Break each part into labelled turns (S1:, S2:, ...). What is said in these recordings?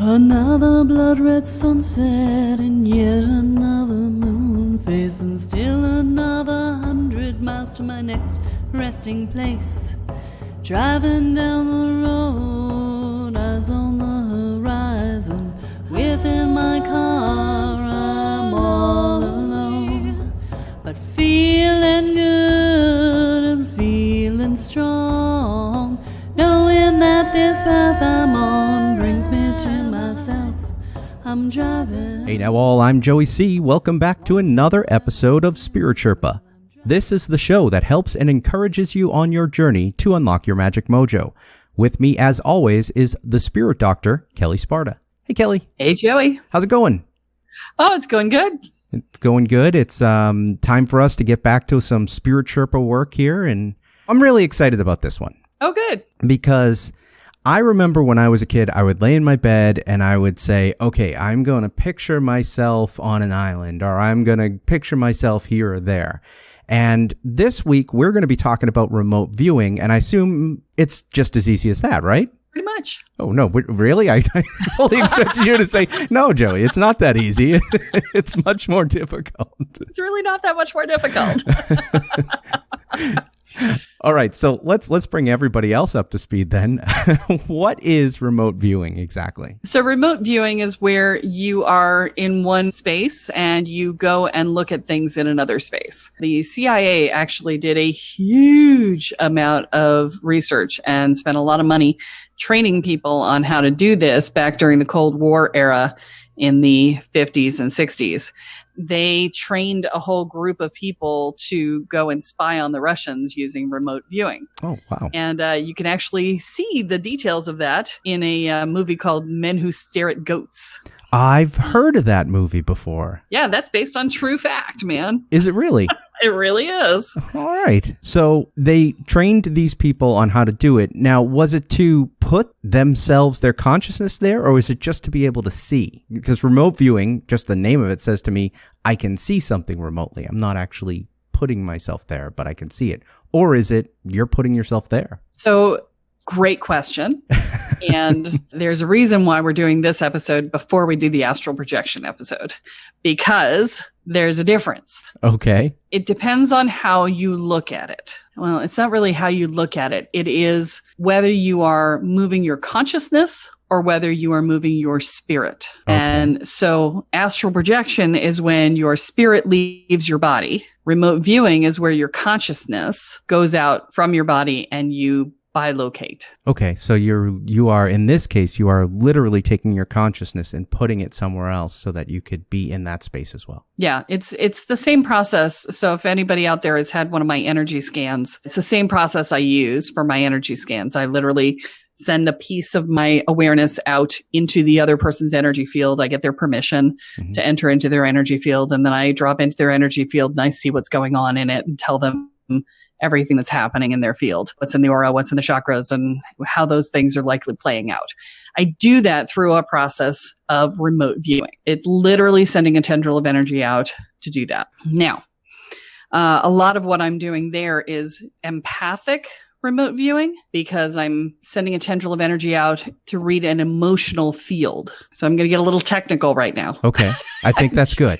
S1: Another blood-red sunset and yet another moon phase, and still another 100 miles to my next resting place. Driving down the road, eyes on the horizon. Within my car, I'm all alone, but feeling good and feeling strong, knowing that this path I'm on brings me to myself. I'm driving.
S2: Hey now all, I'm Joey C. Welcome back to another episode of Spirit Sherpa. This is the show that helps and encourages you on your journey to unlock your magic mojo. With me, as always, is the Spirit Doctor, Kelly Sparta. Hey, Kelly.
S3: Hey, Joey.
S2: How's it going?
S3: Oh, it's going good.
S2: It's going good. It's time for us to get back to some Spirit Sherpa work here, and I'm really excited about this one.
S3: Oh, good.
S2: Because I remember when I was a kid, I would lay in my bed and I would say, okay, I'm going to picture myself on an island, or I'm going to picture myself here or there. And this week, we're going to be talking about remote viewing, and I assume it's just as easy as that, right?
S3: Pretty much.
S2: Oh, no, really? I fully expected you to say, no, Joey, it's not that easy. It's much more difficult.
S3: It's really not that much more difficult.
S2: All right, so let's bring everybody else up to speed then. What is remote viewing exactly?
S3: So remote viewing is where you are in one space and you go and look at things in another space. The CIA actually did a huge amount of research and spent a lot of money training people on how to do this back during the Cold War era in the 50s and 60s. They trained a whole group of people to go and spy on the Russians using remote viewing.
S2: Oh, wow.
S3: And you can actually see the details of that in a movie called Men Who Stare at Goats.
S2: I've heard of that movie before.
S3: Yeah, that's based on true fact, man.
S2: Is it really?
S3: It really is.
S2: All right. So they trained these people on how to do it. Now, was it to put themselves, their consciousness there, or is it just to be able to see? Because remote viewing, just the name of it says to me, I can see something remotely. I'm not actually putting myself there, but I can see it. Or is it you're putting yourself there?
S3: So great question. And there's a reason why we're doing this episode before we do the astral projection episode, because there's a difference.
S2: Okay.
S3: It depends on how you look at it. Well, it's not really how you look at it. It is whether you are moving your consciousness or whether you are moving your spirit. Okay. And so astral projection is when your spirit leaves your body. Remote viewing is where your consciousness goes out from your body and you bilocate. Okay,
S2: so you are in this case, you are literally taking your consciousness and putting it somewhere else so that you could be in that space as well.
S3: Yeah, it's the same process. So if anybody out there has had one of my energy scans, it's the same process I use for my energy scans. I literally send a piece of my awareness out into the other person's energy field. I get their permission to enter into their energy field, and then I drop into their energy field and I see what's going on in it and tell them everything that's happening in their field, what's in the aura, what's in the chakras, and how those things are likely playing out. I do that through a process of remote viewing. It's literally sending a tendril of energy out to do that. Now, a lot of what I'm doing there is empathic remote viewing, because I'm sending a tendril of energy out to read an emotional field. So I'm going to get a little technical right now.
S2: Okay. I think that's good.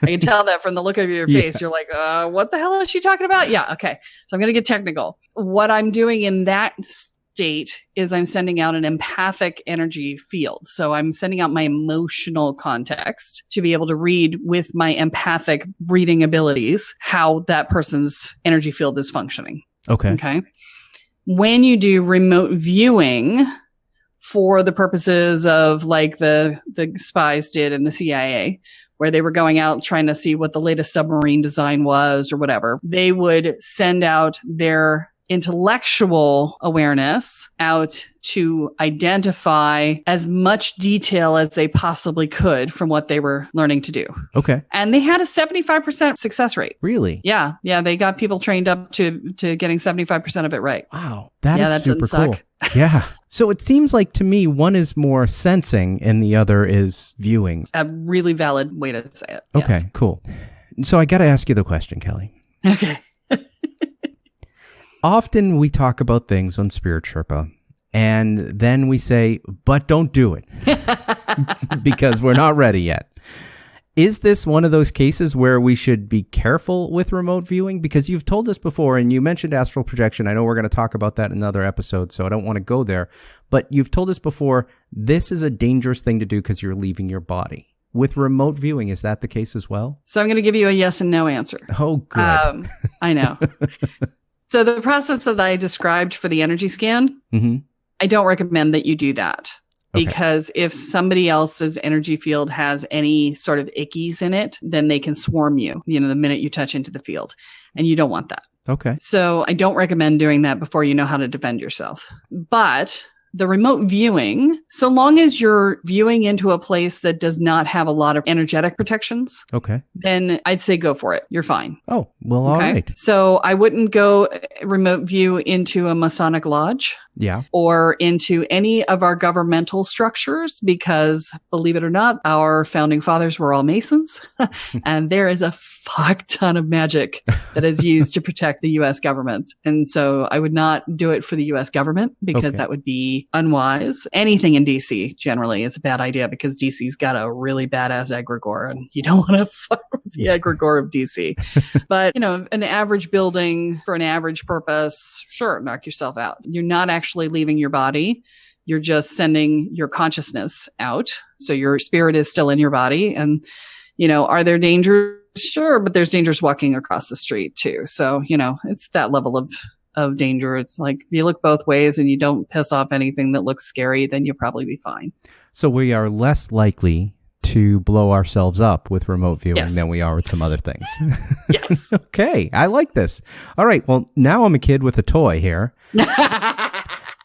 S3: I can tell that from the look of your face. You're like, what the hell is she talking about? Yeah. Okay. So I'm going to get technical. What I'm doing in that state is I'm sending out an empathic energy field. So I'm sending out my emotional context to be able to read with my empathic reading abilities how that person's energy field is functioning.
S2: Okay.
S3: Okay. When you do remote viewing for the purposes of like the spies did in the CIA, where they were going out trying to see what the latest submarine design was or whatever, they would send out their intellectual awareness out to identify as much detail as they possibly could from what they were learning to do.
S2: Okay.
S3: And they had a 75% success rate.
S2: Really?
S3: Yeah. Yeah. They got people trained up to getting 75% of it right.
S2: Wow. That is super cool. Yeah. So it seems like to me, one is more sensing and the other is viewing.
S3: A really valid way to say it.
S2: Okay,
S3: Yes.
S2: Cool. So I got to ask you the question, Kelly.
S3: Okay.
S2: Often we talk about things on Spirit Sherpa And then we say, but don't do it because we're not ready yet. Is this one of those cases where we should be careful with remote viewing? Because you've told us before, and you mentioned astral projection. I know we're going to talk about that in another episode, so I don't want to go there. But you've told us before, this is a dangerous thing to do because you're leaving your body. With remote viewing, is that the case as well?
S3: So I'm going to give you a yes and no answer.
S2: Oh, good.
S3: I know. So the process that I described for the energy scan, I don't recommend that you do that. Because if somebody else's energy field has any sort of ickies in it, then they can swarm you, the minute you touch into the field. And you don't want that.
S2: Okay.
S3: So I don't recommend doing that before you know how to defend yourself. But the remote viewing, so long as you're viewing into a place that does not have a lot of energetic protections, then I'd say go for it. You're fine.
S2: Oh, well, all right.
S3: So I wouldn't go remote view into a Masonic lodge.
S2: Yeah.
S3: Or into any of our governmental structures, because believe it or not, our founding fathers were all Masons. And there is a fuck ton of magic that is used to protect the U.S. government. And so I would not do it for the U.S. government because that would be unwise. Anything in D.C. generally is a bad idea because D.C.'s got a really badass egregore and you don't want to fuck with the egregore of D.C. But, an average building for an average purpose, sure, knock yourself out. You're not actually leaving your body. You're just sending your consciousness out. So your spirit is still in your body. And, are there dangers? Sure. But there's dangers walking across the street too. So, it's that level of danger. It's like if you look both ways and you don't piss off anything that looks scary, then you'll probably be fine. So
S2: we are less likely to blow ourselves up with remote viewing than we are with some other things.
S3: Yes.
S2: Okay. I like this. All right. Well, now I'm a kid with a toy here.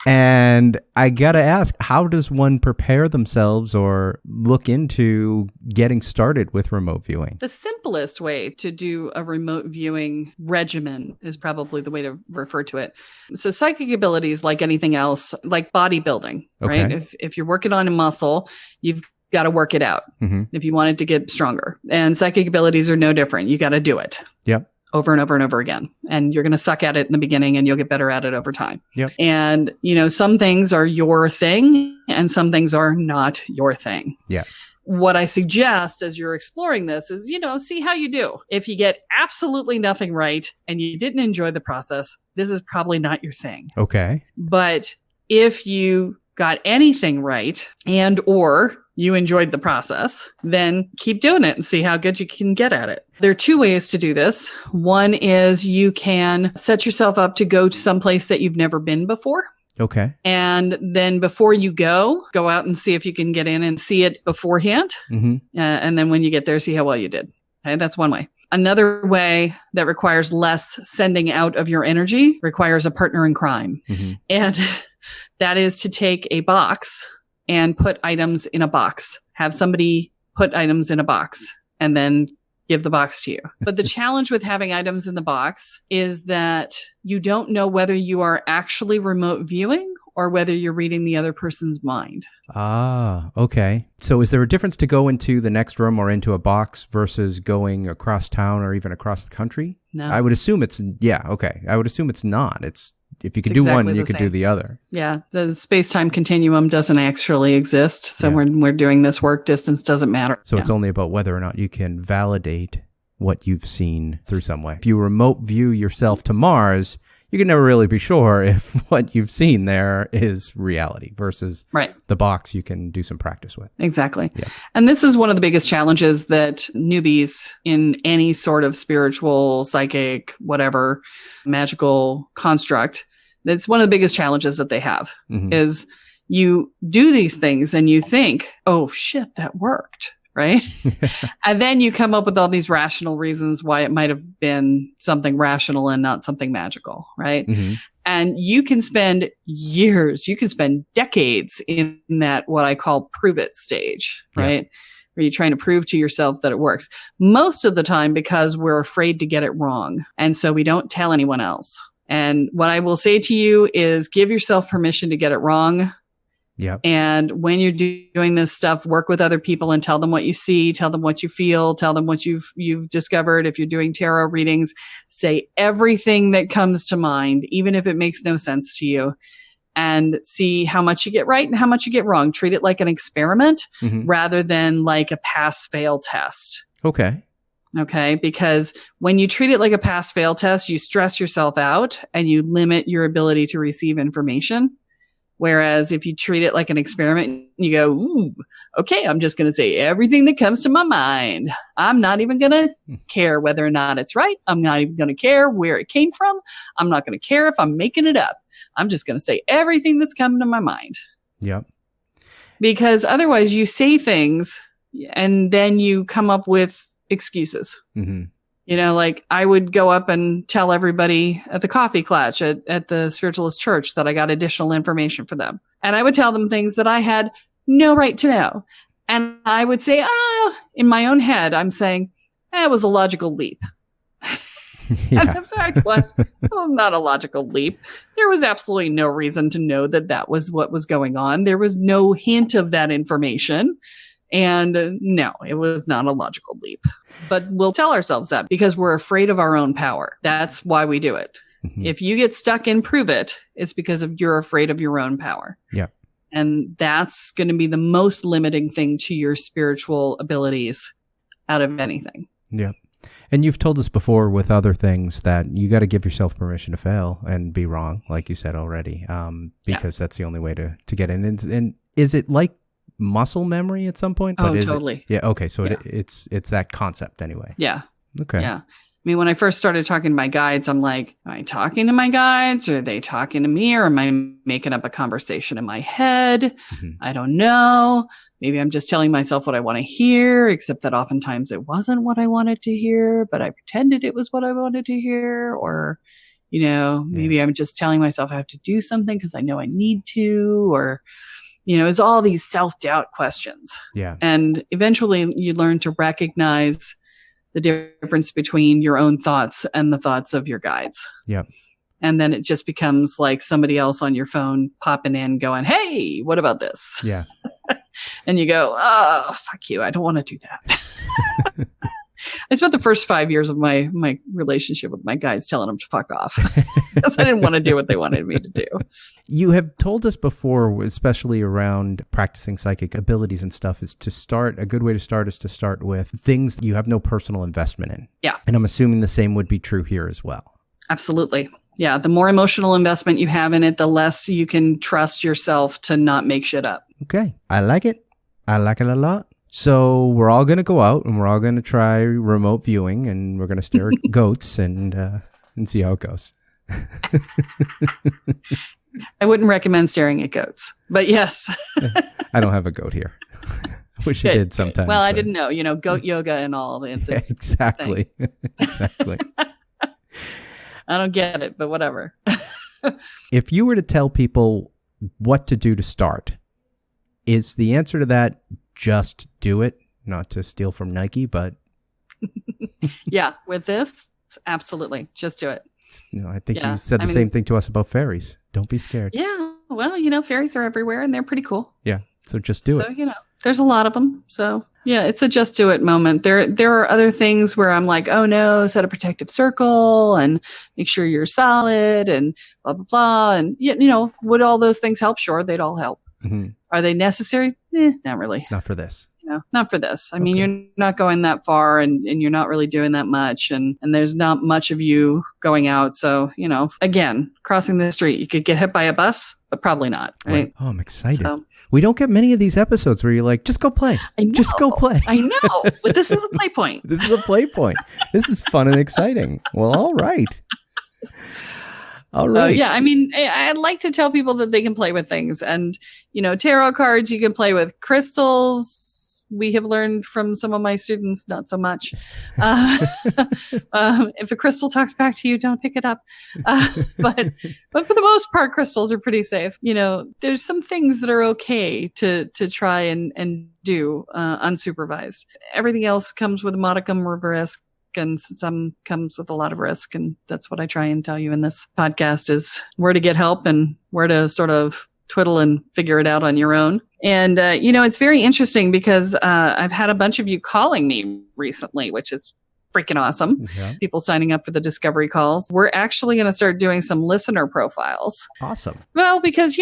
S2: And I got to ask, how does one prepare themselves or look into getting started with remote viewing?
S3: The simplest way to do a remote viewing regimen is probably the way to refer to it. So psychic abilities, like anything else, like bodybuilding, right? If you're working on a muscle, you've got to work it out if you want it to get stronger. And psychic abilities are no different. You got to do it.
S2: Yep.
S3: Over and over and over again. And you're going to suck at it in the beginning and you'll get better at it over time.
S2: Yep.
S3: And, some things are your thing and some things are not your thing.
S2: Yeah.
S3: What I suggest as you're exploring this is, see how you do. If you get absolutely nothing right and you didn't enjoy the process, this is probably not your thing.
S2: Okay.
S3: But if you got anything right and or you enjoyed the process, then keep doing it and see how good you can get at it. There are two ways to do this. One is you can set yourself up to go to some place that you've never been before.
S2: Okay.
S3: And then before you go out and see if you can get in and see it beforehand. And then when you get there, see how well you did. Okay, that's one way. Another way that requires less sending out of your energy requires a partner in crime. And that is to take a box and put items in a box. Have somebody put items in a box and then give the box to you. But the challenge with having items in the box is that you don't know whether you are actually remote viewing or whether you're reading the other person's mind.
S2: Ah, okay. So is there a difference to go into the next room or into a box versus going across town or even across the country?
S3: No.
S2: I would assume it's, I would assume it's not. It's, if you could do
S3: exactly
S2: one, you could do the other.
S3: Yeah. The space-time continuum doesn't actually exist. So when we're doing this work, distance doesn't matter.
S2: So it's only about whether or not you can validate what you've seen through some way. If you remote view yourself to Mars, you can never really be sure if what you've seen there is reality versus the box you can do some practice with.
S3: Exactly. Yeah. And this is one of the biggest challenges that newbies in any sort of spiritual, psychic, whatever, magical construct, that's one of the biggest challenges that they have is you do these things and you think, oh shit, that worked. Right. And then you come up with all these rational reasons why it might have been something rational and not something magical. Right. And you can spend years, you can spend decades in that, what I call prove it stage. Right. Where you're trying to prove to yourself that it works most of the time because we're afraid to get it wrong. And so we don't tell anyone else. And what I will say to you is give yourself permission to get it wrong.
S2: Yep.
S3: And when you're doing this stuff, work with other people and tell them what you see, tell them what you feel, tell them what you've discovered. If you're doing tarot readings, say everything that comes to mind, even if it makes no sense to you. and see how much you get right and how much you get wrong. Treat it like an experiment rather than like a pass-fail test.
S2: Okay.
S3: Okay. Because when you treat it like a pass-fail test, you stress yourself out and you limit your ability to receive information. Whereas if you treat it like an experiment, you go, ooh, okay, I'm just going to say everything that comes to my mind. I'm not even going to care whether or not it's right. I'm not even going to care where it came from. I'm not going to care if I'm making it up. I'm just going to say everything that's coming to my mind.
S2: Yep.
S3: Because otherwise you say things and then you come up with excuses.
S2: Mm-hmm.
S3: You know, like I would go up and tell everybody at the coffee clutch at the spiritualist church that I got additional information for them. And I would tell them things that I had no right to know. And I would say, in my own head, I'm saying, it was a logical leap.
S2: Yeah.
S3: And the fact was, not a logical leap. There was absolutely no reason to know that that was what was going on. There was no hint of that information. And no, it was not a logical leap. But we'll tell ourselves that because we're afraid of our own power. That's why we do it. Mm-hmm. If you get stuck in prove it, it's because you're afraid of your own power.
S2: Yeah.
S3: And that's going to be the most limiting thing to your spiritual abilities out of anything.
S2: Yeah. And you've told us before with other things that you got to give yourself permission to fail and be wrong, like you said already, because that's the only way to get in. And is it like muscle memory at some point? But
S3: totally.
S2: Yeah. Okay. So it's that concept anyway.
S3: Yeah.
S2: Okay.
S3: Yeah. I mean, when I first started talking to my guides, I'm like, am I talking to my guides or are they talking to me or am I making up a conversation in my head? Mm-hmm. I don't know. Maybe I'm just telling myself what I want to hear, except that oftentimes it wasn't what I wanted to hear, but I pretended it was what I wanted to hear. Or, maybe I'm just telling myself I have to do something because I know I need to, or, it's all these self-doubt questions.
S2: Yeah.
S3: And eventually you learn to recognize the difference between your own thoughts and the thoughts of your guides.
S2: Yep.
S3: And then it just becomes like somebody else on your phone popping in going, hey, what about this?
S2: Yeah.
S3: And you go, oh, fuck you. I don't want to do that. I spent the first 5 years of my relationship with my guides telling them to fuck off because I didn't want to do what they wanted me to do.
S2: You have told us before, especially around practicing psychic abilities and stuff, a good way to start is to start with things you have no personal investment in.
S3: Yeah.
S2: And I'm assuming the same would be true here as well.
S3: Absolutely. Yeah. The more emotional investment you have in it, the less you can trust yourself to not make shit up.
S2: Okay. I like it. I like it a lot. So we're all going to go out and we're all going to try remote viewing and we're going to stare at goats and see how it goes.
S3: I wouldn't recommend staring at goats, but yes.
S2: I don't have a goat here. I wish I did sometimes.
S3: Well, I didn't know, goat yoga and all.
S2: Exactly. Exactly.
S3: I don't get it, but whatever.
S2: If you were to tell people what to do to start, is the answer to that just do it? Not to steal from Nike, but
S3: yeah, with this, absolutely, just do it.
S2: I think you said the same thing to us about fairies. Don't be scared.
S3: Yeah, well, fairies are everywhere and they're pretty cool.
S2: Yeah, so just do it.
S3: There's a lot of them. So yeah, it's a just do it moment. There are other things where I'm like, oh no, set a protective circle and make sure you're solid and blah blah blah. And would all those things help? Sure, they'd all help. Mm-hmm. Are they necessary? Not really.
S2: Not for this.
S3: Not for this. I mean, you're not going that far and you're not really doing that much and there's not much of you going out. So, again, crossing the street, you could get hit by a bus, but probably not. Right?
S2: Oh, I'm excited. So, we don't get many of these episodes where you're like, just go play. Just go play.
S3: I know. But this is a play point.
S2: This is a play point. This is fun and exciting. Well, all right. All right.
S3: Yeah, I mean, I'd like to tell people that they can play with things. And, tarot cards, you can play with crystals. We have learned from some of my students, not so much. If a crystal talks back to you, don't pick it up. But for the most part, crystals are pretty safe. There's some things that are okay to try and do unsupervised. Everything else comes with a modicum of risk. And some comes with a lot of risk. And that's what I try and tell you in this podcast is where to get help and where to sort of twiddle and figure it out on your own. And, it's very interesting because I've had a bunch of you calling me recently, which is freaking awesome.
S2: Yeah.
S3: People signing up for the discovery calls. We're actually going to start doing some listener profiles.
S2: Awesome.
S3: Well, because,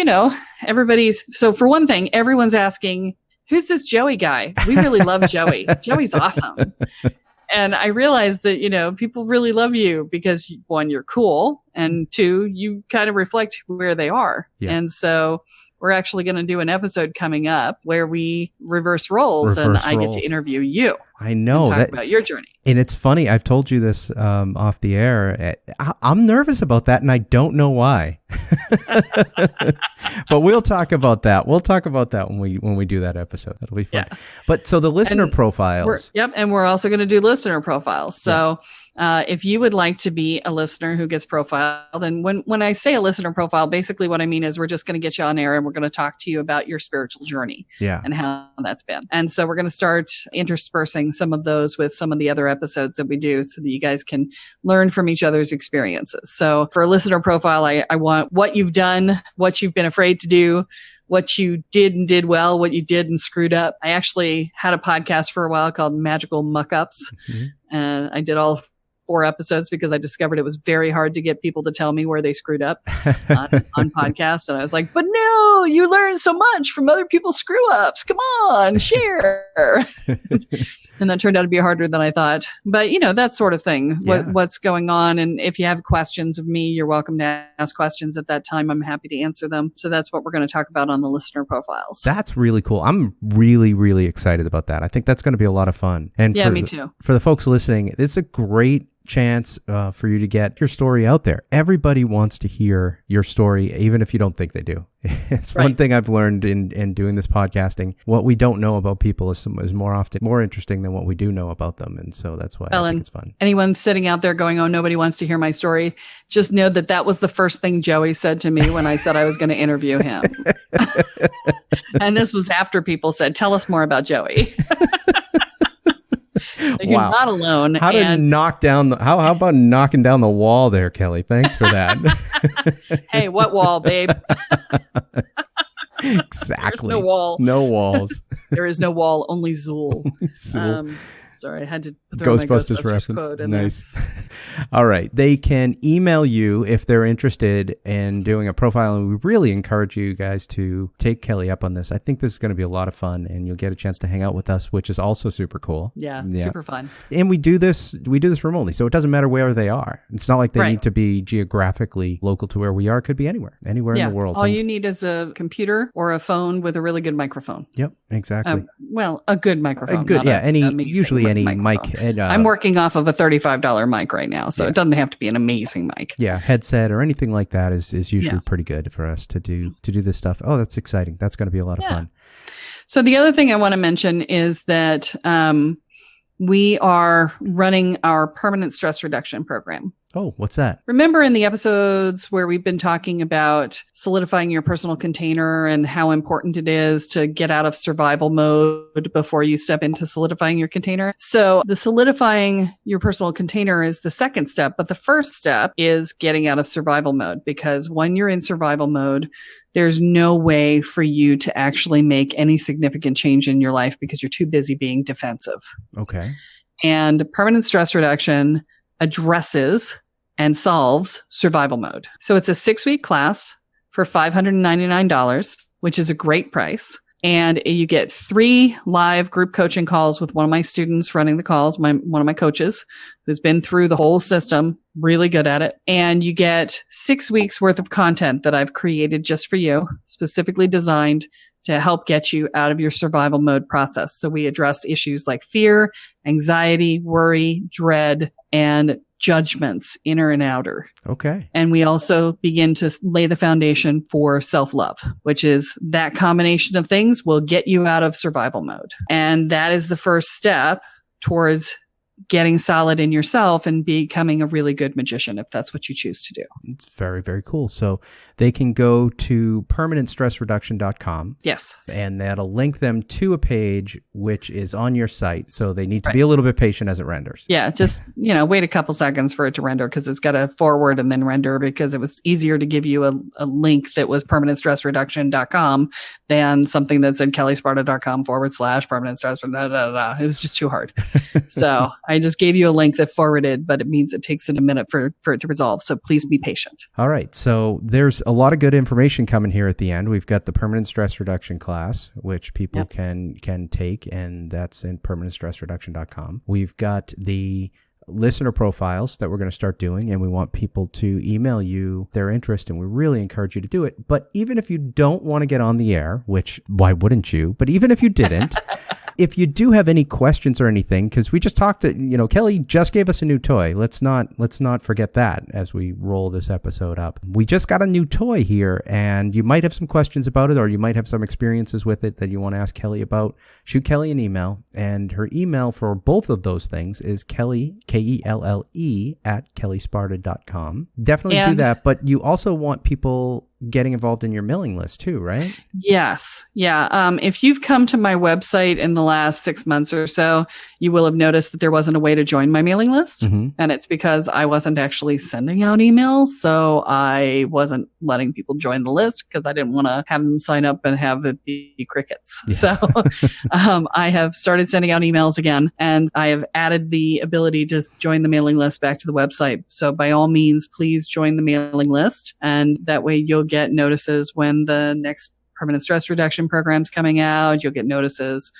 S3: so for one thing, everyone's asking, who's this Joey guy? We really love Joey. Joey's awesome. And I realized that, people really love you because, one, you're cool, and two, you kind of reflect where they are.
S2: Yeah.
S3: And so we're actually going to do an episode coming up where we reverse roles and I get to interview you.
S2: I know
S3: and talk about your journey.
S2: And it's funny. I've told you this off the air. I'm nervous about that, and I don't know why. But we'll talk about that. We'll talk about that when we do that episode. That'll be fun. Yeah. But so the listener profiles.
S3: And we're also going to do listener profiles. So if you would like to be a listener who gets profiled, and when I say a listener profile, basically what I mean is we're just going to get you on air and we're going to talk to you about your spiritual journey and how that's been. And so we're going to start interspersing some of those with some of the other episodes that we do so that you guys can learn from each other's experiences. So for a listener profile, I want what you've done, what you've been afraid to do, what you did and did well, what you did and screwed up. I actually had a podcast for a while called Magical Muck-Ups. Mm-hmm. And I did all 4 episodes because I discovered it was very hard to get people to tell me where they screwed up on podcasts. And I was like, but no, you learn so much from other people's screw ups. Come on, share. And that turned out to be harder than I thought. But, that sort of thing, what's going on. And if you have questions of me, you're welcome to ask questions at that time. I'm happy to answer them. So that's what we're going to talk about on the listener profiles.
S2: That's really cool. I'm really, really excited about that. I think that's going to be a lot of fun. And
S3: me too.
S2: For the folks listening, it's a great chance for you to get your story out there. Everybody wants to hear your story, even if you don't think they do. It's one thing I've learned in doing this podcasting. What we don't know about people is more often more interesting than what we do know about them. And so that's why I think it's fun.
S3: Anyone sitting out there going, oh, nobody wants to hear my story, just know that was the first thing Joey said to me when I said I was going to interview him. And this was after people said, tell us more about Joey. You're not alone.
S2: How about knocking down the wall there, Kelly? Thanks for that.
S3: Hey, what wall, babe?
S2: Exactly.
S3: There's no wall.
S2: No walls.
S3: There is no wall, only Zool. Sorry, I had to throw
S2: Ghostbusters reference. Nice. All right. They can email you if they're interested in doing a profile, and we really encourage you guys to take Kelly up on this. I think this is going to be a lot of fun, and you'll get a chance to hang out with us, which is also super cool.
S3: Yeah. Super fun.
S2: And we do this remotely, so it doesn't matter where they are. It's not like they need to be geographically local to where we are. It could be anywhere in the world.
S3: All you need is a computer or a phone with a really good microphone.
S2: Yep, exactly.
S3: A good microphone.
S2: Usually any mic. And,
S3: I'm working off of a $35 mic right now, so it doesn't have to be an amazing mic.
S2: Yeah, headset or anything like that is usually pretty good for us to do this stuff. Oh, that's exciting. That's going to be a lot of fun.
S3: So the other thing I want to mention is that we are running our permanent stress reduction program.
S2: Oh, what's that?
S3: Remember in the episodes where we've been talking about solidifying your personal container and how important it is to get out of survival mode before you step into solidifying your container? So the solidifying your personal container is the second step, but the first step is getting out of survival mode, because when you're in survival mode, there's no way for you to actually make any significant change in your life because you're too busy being defensive.
S2: Okay.
S3: And permanent stress reduction addresses and solves survival mode. So it's a 6-week class for $599, which is a great price. And you get 3 live group coaching calls with one of my students running the calls, one of my coaches who's been through the whole system, really good at it. And you get 6 weeks worth of content that I've created just for you, specifically designed to help get you out of your survival mode process. So we address issues like fear, anxiety, worry, dread, and judgments, inner and outer.
S2: Okay.
S3: And we also begin to lay the foundation for self-love, which is that combination of things will get you out of survival mode. And that is the first step towards getting solid in yourself and becoming a really good magician, if that's what you choose to do.
S2: It's very, very cool. So they can go to permanentstressreduction.com.
S3: Yes.
S2: And that'll link them to a page which is on your site. So they need to be a little bit patient as it renders.
S3: Yeah. Just, wait a couple seconds for it to render, because it's got to forward and then render, because it was easier to give you a link that was permanentstressreduction.com than something that said kellysparta.com/permanent stress. It was just too hard. So I just gave you a link that forwarded, but it means it takes it a minute for it to resolve. So please be patient.
S2: All right. So there's a lot of good information coming here at the end. We've got the permanent stress reduction class, which people can take, and that's in permanentstressreduction.com. We've got the listener profiles that we're going to start doing, and we want people to email you their interest, and we really encourage you to do it. But even if you don't want to get on the air, which why wouldn't you? But even if you didn't, if you do have any questions or anything, because we just talked to, Kelly just gave us a new toy. Let's not forget that as we roll this episode up. We just got a new toy here, and you might have some questions about it, or you might have some experiences with it that you want to ask Kelly about. Shoot Kelly an email, and her email for both of those things is Kelly, K-E-L-L-E at kellysparta.com. Definitely do that, but you also want people getting involved in your mailing list too, right?
S3: Yes. Yeah. If you've come to my website in the last 6 months or so, you will have noticed that there wasn't a way to join my mailing list. Mm-hmm. And it's because I wasn't actually sending out emails. So I wasn't letting people join the list because I didn't want to have them sign up and have it be crickets. Yeah. So I have started sending out emails again, and I have added the ability to join the mailing list back to the website. So by all means, please join the mailing list, and that way you'll get notices when the next permanent stress reduction program's coming out. You'll get notices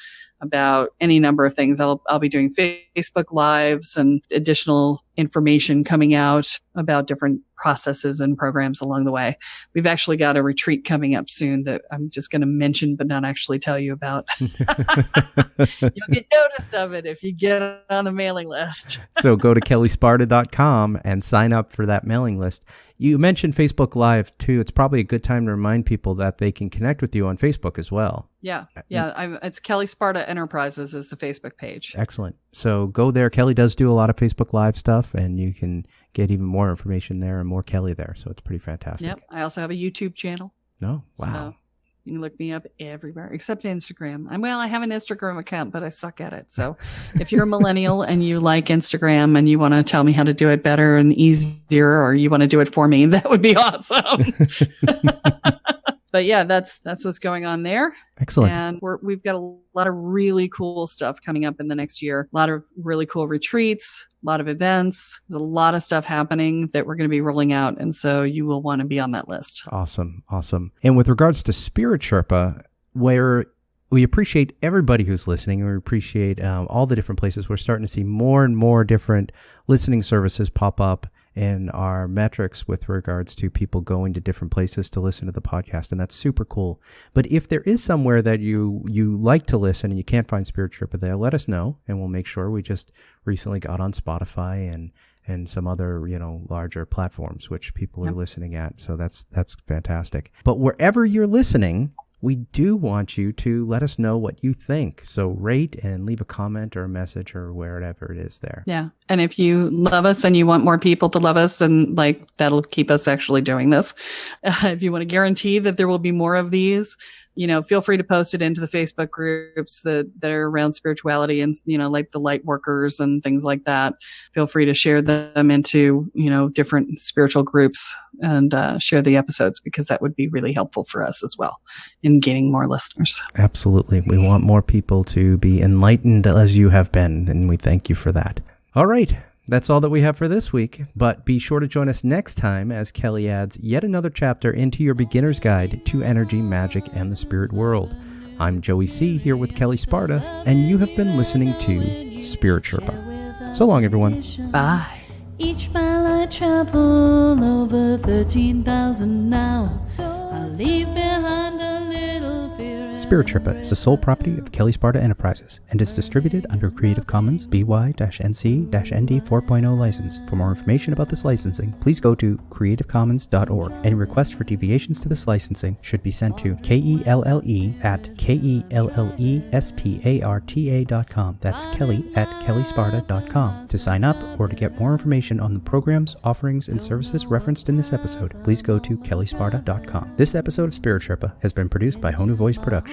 S3: about any number of things. I'll be doing Facebook Lives and additional information coming out about different processes and programs along the way. We've actually got a retreat coming up soon that I'm just going to mention but not actually tell you about. You'll get notice of it if you get on the mailing list.
S2: So go to kellysparta.com and sign up for that mailing list. You mentioned Facebook Live too. It's probably a good time to remind people that they can connect with you on Facebook as well.
S3: Yeah. It's Kelly Sparta Enterprises is the Facebook page.
S2: Excellent. So go there. Kelly does do a lot of Facebook Live stuff, and you can get even more information there and more Kelly there. So it's pretty fantastic.
S3: Yep. I also have a YouTube channel.
S2: Oh, wow.
S3: So you can look me up everywhere except Instagram. I have an Instagram account, but I suck at it. So if you're a millennial and you like Instagram and you want to tell me how to do it better and easier, or you want to do it for me, that would be awesome. But yeah, that's what's going on there.
S2: Excellent.
S3: And we've got a lot of really cool stuff coming up in the next year. A lot of really cool retreats, a lot of events, there's a lot of stuff happening that we're going to be rolling out. And so you will want to be on that list.
S2: Awesome. And with regards to Spirit Sherpa, where we appreciate everybody who's listening, and we appreciate all the different places. We're starting to see more and more different listening services pop up in our metrics with regards to people going to different places to listen to the podcast, and that's super cool. But if there is somewhere that you like to listen and you can't find Spirit Sherpa there, let us know, and we'll make sure. We just recently got on Spotify and some other, larger platforms which people are listening at. So that's fantastic. But wherever you're listening, we do want you to let us know what you think. So rate and leave a comment or a message or wherever it is there.
S3: Yeah. And if you love us and you want more people to love us, and that'll keep us actually doing this. If you want to guarantee that there will be more of these, feel free to post it into the Facebook groups that are around spirituality and, like the light workers and things like that. Feel free to share them into, different spiritual groups and share the episodes, because that would be really helpful for us as well in gaining more listeners.
S2: Absolutely. We want more people to be enlightened as you have been, and we thank you for that. All right. That's all that we have for this week, but be sure to join us next time as Kelly adds yet another chapter into your beginner's guide to energy, magic, and the spirit world. I'm Joey C. here with Kelly Sparta, and you have been listening to Spirit Sherpa. So long, everyone.
S3: Bye.
S1: Each mile I travel over 13,000 now. I leave behind a little fear.
S2: Spirit Sherpa is the sole property of Kelly Sparta Enterprises and is distributed under Creative Commons BY-NC-ND 4.0 license. For more information about this licensing, please go to creativecommons.org. Any requests for deviations to this licensing should be sent to KELLE@KELLESPARTA.com. That's Kelly@kellysparta.com. To sign up or to get more information on the programs, offerings, and services referenced in this episode, please go to kellysparta.com. This episode of Spirit Sherpa has been produced by Honu Voice Productions.